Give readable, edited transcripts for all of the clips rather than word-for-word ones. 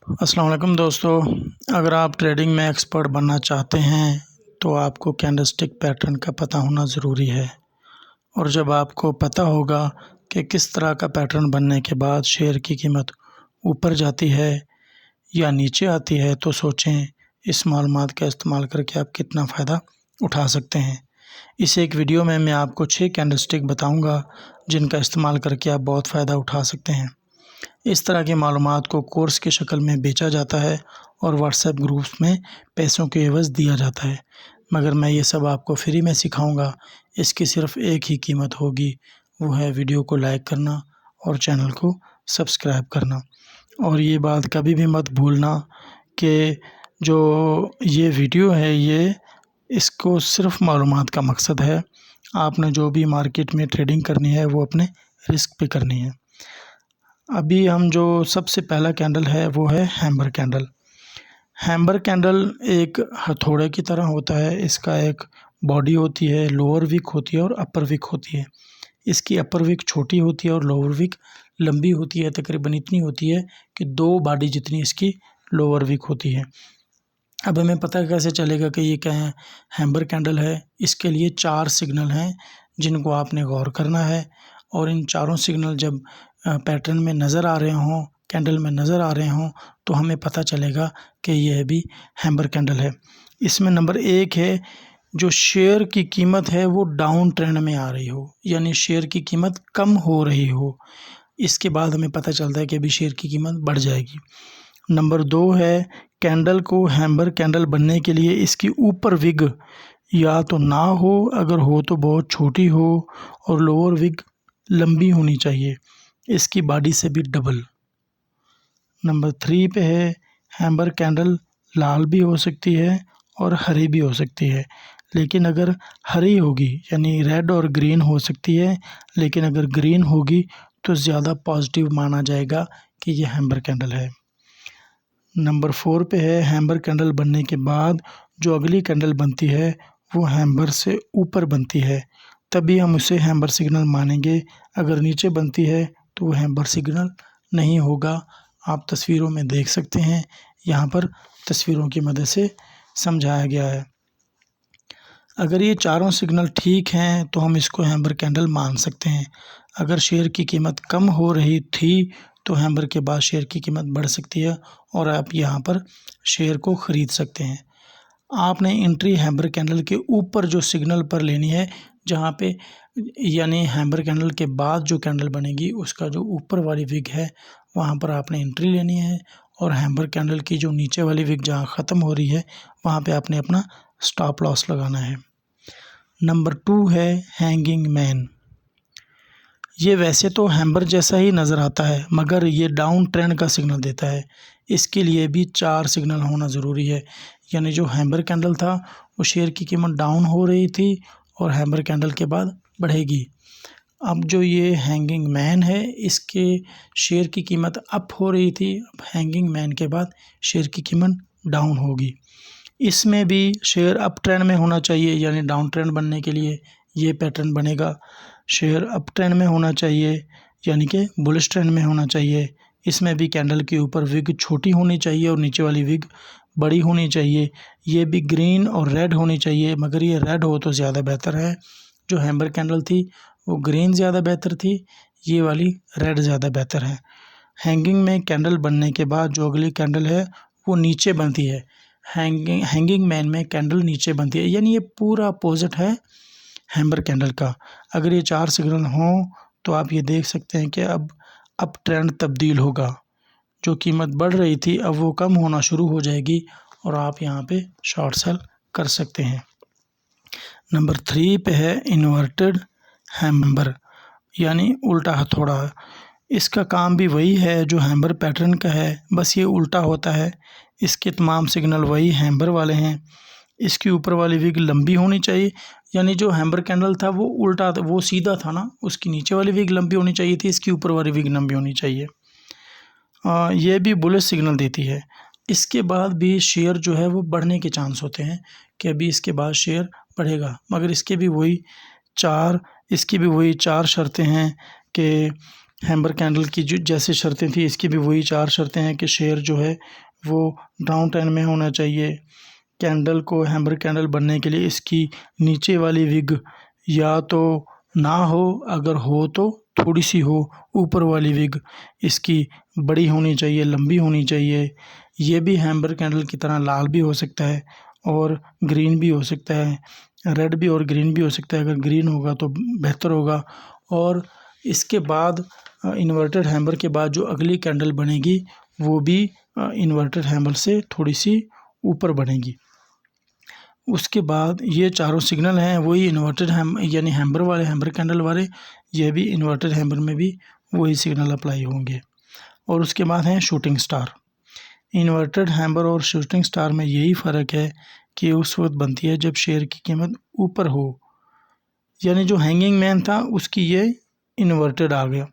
अस्सलाम वालेकुम दोस्तों, अगर आप ट्रेडिंग में एक्सपर्ट बनना चाहते हैं तो आपको कैंडलस्टिक पैटर्न का पता होना ज़रूरी है। और जब आपको पता होगा कि किस तरह का पैटर्न बनने के बाद शेयर की कीमत ऊपर जाती है या नीचे आती है, तो सोचें इस मालूमात का इस्तेमाल करके आप कितना फ़ायदा उठा सकते हैं। इस एक वीडियो में मैं आपको 6 कैंडलस्टिक बताऊंगा जिनका इस्तेमाल करके आप बहुत फ़ायदा उठा सकते हैं। इस तरह की मालूमात को कोर्स की शक्ल में बेचा जाता है और व्हाट्सएप ग्रुप्स में पैसों के एवज़ दिया जाता है, मगर मैं ये सब आपको फ्री में सिखाऊंगा। इसकी सिर्फ़ एक ही कीमत होगी, वो है वीडियो को लाइक करना और चैनल को सब्सक्राइब करना। और ये बात कभी भी मत भूलना कि जो ये वीडियो है इसको सिर्फ़ मालूमात का मकसद है। आपने जो भी मार्केट में ट्रेडिंग करनी है वो अपने रिस्क पे करनी है। अभी हम जो सबसे पहला कैंडल है वो है हैमर कैंडल। हैमर कैंडल एक हथौड़े की तरह होता है। इसका एक बॉडी होती है, लोअर विक होती है और अपर विक होती है। इसकी अपर विक छोटी होती है और लोअर विक लंबी होती है, तकरीबन इतनी होती है कि 2 बॉडी जितनी इसकी लोअर विक होती है। अब हमें पता कैसे चलेगा कि ये क्या है? हैमर कैंडल है। इसके लिए 4 सिग्नल हैं जिनको आपने गौर करना है, और इन चारों सिग्नल जब पैटर्न में नज़र आ रहे हों, कैंडल में नज़र आ रहे हों, तो हमें पता चलेगा कि यह भी हैमर कैंडल है। इसमें नंबर 1 है, जो शेयर की कीमत है वो डाउन ट्रेंड में आ रही हो, यानी शेयर की कीमत कम हो रही हो। इसके बाद हमें पता चलता है कि अभी शेयर की कीमत बढ़ जाएगी। नंबर 2 है, कैंडल को हैमर कैंडल बनने के लिए इसकी ऊपर विग या तो ना हो, अगर हो तो बहुत छोटी हो, और लोअर विग लंबी होनी चाहिए, इसकी बॉडी से भी डबल। नंबर 3 पे है, हैमर कैंडल लाल भी हो सकती है और हरी भी हो सकती है, लेकिन अगर हरी होगी यानी रेड और ग्रीन हो सकती है, लेकिन अगर ग्रीन होगी तो ज़्यादा पॉजिटिव माना जाएगा कि यह हैमर कैंडल है। नंबर 4 पे है, हैमर कैंडल बनने के बाद जो अगली कैंडल बनती है वो हैमर से ऊपर बनती है, तभी हम उसे हैमर सिग्नल मानेंगे। अगर नीचे बनती है तो वो हैमर सिग्नल नहीं होगा। आप तस्वीरों में देख सकते हैं, यहाँ पर तस्वीरों की मदद से समझाया गया है। अगर ये चारों सिग्नल ठीक हैं तो हम इसको हैमर कैंडल मान सकते हैं। अगर शेयर की कीमत कम हो रही थी तो हैमर के बाद शेयर की कीमत बढ़ सकती है और आप यहाँ पर शेयर को ख़रीद सकते हैं। आपने एंट्री हैमर कैंडल के ऊपर जो सिग्नल पर लेनी है, जहाँ पे यानी हैमर कैंडल के बाद जो कैंडल बनेगी उसका जो ऊपर वाली विग है वहाँ पर आपने एंट्री लेनी है, और हैमर कैंडल की जो नीचे वाली विग जहाँ ख़त्म हो रही है वहाँ पे आपने अपना स्टॉप लॉस लगाना है। नंबर 2 है हैंगिंग मैन। ये वैसे तो हैमर जैसा ही नज़र आता है, मगर ये डाउन ट्रेंड का सिग्नल देता है। इसके लिए भी 4 सिग्नल होना ज़रूरी है, यानी जो हैमर कैंडल था वो शेयर की कीमत डाउन हो रही थी और हैमर कैंडल के बाद बढ़ेगी। अब जो ये हैंगिंग मैन है, इसके शेयर की कीमत अप हो रही थी, अब हैंगिंग मैन के बाद शेयर की कीमत डाउन होगी। इसमें भी शेयर अप ट्रेंड में होना चाहिए, यानी डाउन ट्रेंड बनने के लिए ये पैटर्न बनेगा। शेयर अप ट्रेंड में होना चाहिए, यानी कि बुलिश ट्रेंड में होना चाहिए। इसमें भी कैंडल के ऊपर विग छोटी होनी चाहिए और नीचे वाली विग बड़ी होनी चाहिए। ये भी ग्रीन और रेड होनी चाहिए, मगर ये रेड हो तो ज़्यादा बेहतर है। जो हैमर कैंडल थी वो ग्रीन ज़्यादा बेहतर थी, ये वाली रेड ज़्यादा बेहतर है। हैंगिंग में कैंडल बनने के बाद जो अगली कैंडल है वो नीचे बनती है। हैंगिंग मैन में कैंडल नीचे बनती है, यानी ये पूरा अपोजिट है हैमर कैंडल का। अगर ये 4 सिग्नल हों तो आप ये देख सकते हैं कि अब अप ट्रेंड तब्दील होगा। जो कीमत बढ़ रही थी अब वो कम होना शुरू हो जाएगी और आप यहाँ पे शॉर्ट सेल कर सकते हैं। नंबर 3 पे है इन्वर्टेड हैमर, यानी उल्टा हथौड़ा। इसका काम भी वही है जो हैमर पैटर्न का है, बस ये उल्टा होता है। इसके तमाम सिग्नल वही हैमर वाले हैं। इसकी ऊपर वाली विग लंबी होनी चाहिए, यानी जो हैमर कैंडल था वो उल्टा था, वो सीधा था ना, उसकी नीचे वाली विग लंबी होनी चाहिए थी, इसकी ऊपर वाली विग लंबी होनी चाहिए। ये भी बुलिश सिग्नल देती है। इसके बाद भी शेयर जो है वो बढ़ने के चांस होते हैं कि अभी इसके बाद शेयर बढ़ेगा, मगर इसकी भी वही चार शर्तें हैं कि हैम्बर कैंडल की जो जैसे शर्तें थी, इसकी भी वही 4 शर्तें हैं कि शेयर जो है वो डाउन ट्रेंड में होना चाहिए। कैंडल को हैम्बर कैंडल बनने के लिए इसकी नीचे वाली विग या तो ना हो, अगर हो तो थोड़ी सी हो। ऊपर वाली विग इसकी बड़ी होनी चाहिए, लंबी होनी चाहिए। ये भी हैम्बर कैंडल की तरह लाल भी हो सकता है और ग्रीन भी हो सकता है, रेड भी और ग्रीन भी हो सकता है। अगर ग्रीन होगा तो बेहतर होगा। और इसके बाद इन्वर्टेड हैम्बर के बाद जो अगली कैंडल बनेगी वो भी इन्वर्टेड हैम्बर से थोड़ी सी ऊपर बनेगी। उसके बाद ये चारों सिग्नल हैं वही इन्वर्टेड यानी हैम्बर वाले, हैम्बर कैंडल वाले, ये भी इन्वर्टेड हैम्बर में भी वही सिग्नल अप्लाई होंगे। और उसके बाद है शूटिंग स्टार। इन्वर्टेड हैम्बर और शूटिंग स्टार में यही फ़र्क है कि उस वक्त बनती है जब शेयर की कीमत ऊपर हो, यानी जो हैंगिंग मैन था उसकी ये इन्वर्टेड आ गया,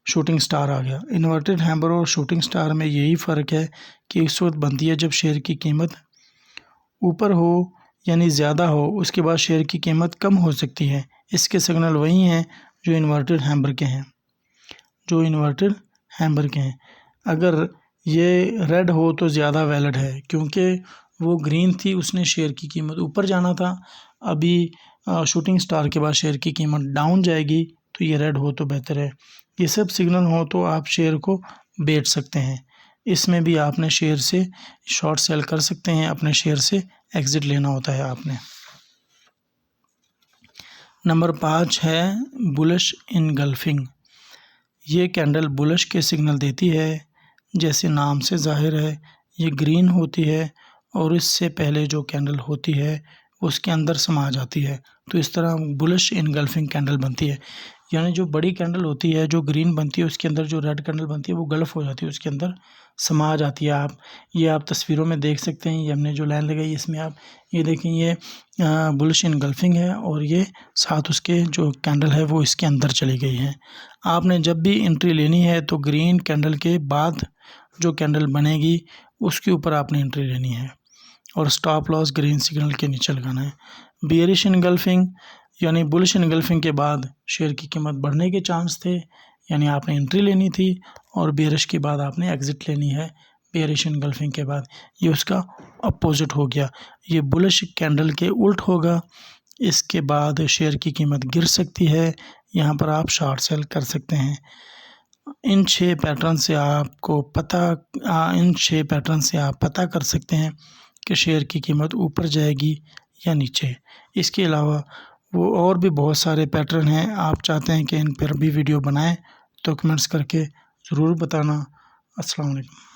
शूटिंग स्टार आ गया। इन्वर्टेड हैम्बर और शूटिंग स्टार में यही फ़र्क है कि उस वक्त बनती है जब शेयर की कीमत ऊपर हो यानी ज़्यादा हो, उसके बाद शेयर की कीमत कम हो सकती है। इसके सिग्नल वही हैं जो इन्वर्टेड हैम्बर के हैं, जो इन्वर्टेड हैम्बर के हैं। अगर ये रेड हो तो ज़्यादा वैलिड है, क्योंकि वो ग्रीन थी, उसने शेयर की कीमत ऊपर जाना था। अभी शूटिंग स्टार के बाद शेयर की कीमत डाउन जाएगी, तो ये रेड हो तो बेहतर है। ये सब सिग्नल हो तो आप शेयर को बेच सकते हैं। इसमें भी आपने शेयर से शॉर्ट सेल कर सकते हैं, अपने शेयर से एग्ज़िट लेना होता है आपने। नंबर 5 है बुलिश इनगल्फिंग। ये कैंडल बुलिश के सिग्नल देती है, जैसे नाम से ज़ाहिर है ये ग्रीन होती है और इससे पहले जो कैंडल होती है उसके अंदर समा जाती है, तो इस तरह बुलिश इनगल्फिंग कैंडल बनती है। यानी जो बड़ी कैंडल होती है जो ग्रीन बनती है उसके अंदर जो रेड कैंडल बनती है वो गल्फ हो जाती है, उसके अंदर समा जाती है। आप तस्वीरों में देख सकते हैं, ये हमने जो लाइन लगाई इसमें आप ये देखें, ये बुलिश इनगल्फिंग है और ये साथ उसके जो कैंडल है वो इसके अंदर चली गई है। आपने जब भी एंट्री लेनी है तो ग्रीन कैंडल के बाद जो कैंडल बनेगी उसके ऊपर आपने एंट्री लेनी है और स्टॉप लॉस ग्रीन सिग्नल के नीचे लगाना है। बेयरिश इनगल्फिंग यानी बुलिश इनगल्फिंग के बाद शेयर की कीमत बढ़ने के चांस थे, यानी आपने एंट्री लेनी थी, और बेयरिश के बाद आपने एग्ज़िट लेनी है। बेयरिश इनगल्फिंग के बाद ये उसका अपोजिट हो गया, ये बुलिश कैंडल के उल्ट होगा। इसके बाद शेयर की कीमत गिर सकती है, यहाँ पर आप शॉर्ट सेल कर सकते हैं। इन 6 पैटर्न से आप पता कर सकते हैं कि शेयर की कीमत ऊपर जाएगी या नीचे। इसके अलावा वो और भी बहुत सारे पैटर्न हैं, आप चाहते हैं कि इन पर भी वीडियो बनाएं तो कमेंट्स करके ज़रूर बताना। अस्सलाम वालेकुम।